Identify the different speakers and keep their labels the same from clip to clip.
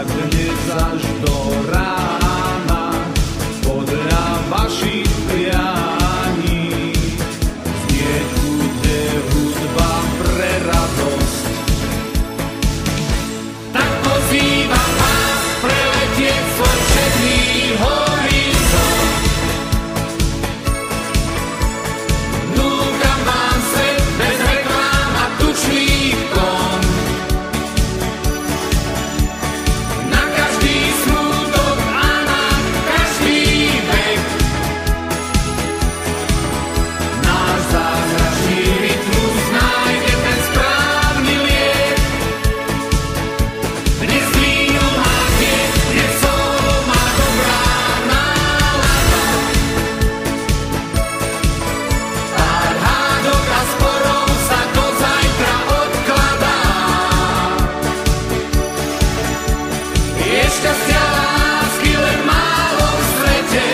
Speaker 1: dnes až do rána, podľa vašich prianí, znieť bude hudba pre radosť. Tak pozývam vás preletieť svoj všetný horizont. Núkam vám svet bez reklám a tučných kon. Na každý smútok a na každý vek. Náš zázračný rytmus nájde ten správny liek. Dnes víno má tieť, dnes solo má dobrá nálada. Pár hádok a sporov sa do zajtra odkladá. Je šťastia lásky len málo v svete,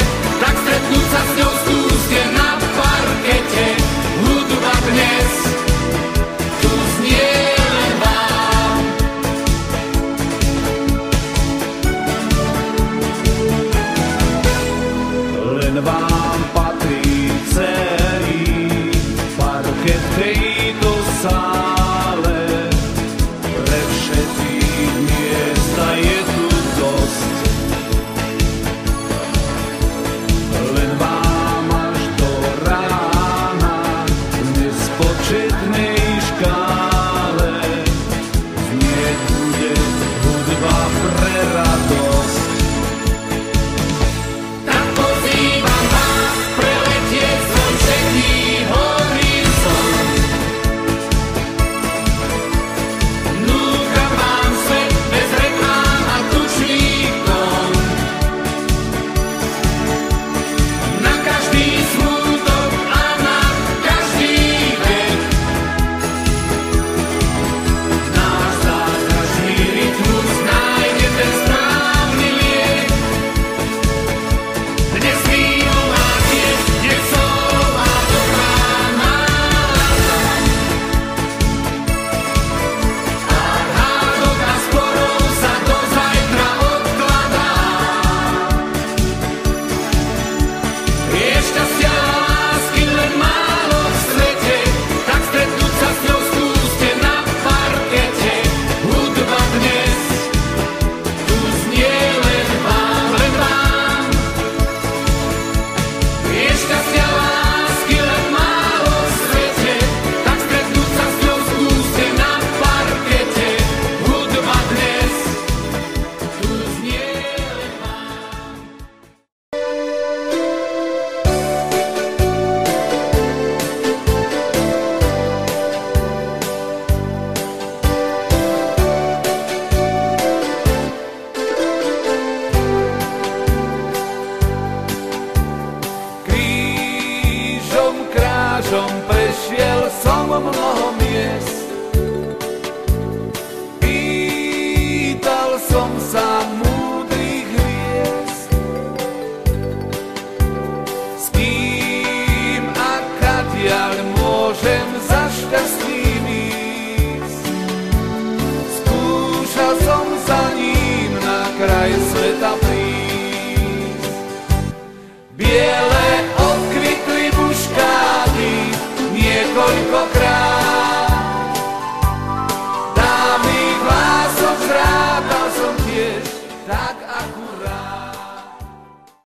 Speaker 1: tak stretnúť sa s ňou skúste na parkete. Hudba dnes tu znie len vám. Len vám patrí celý parket tejto sále, pre všetkých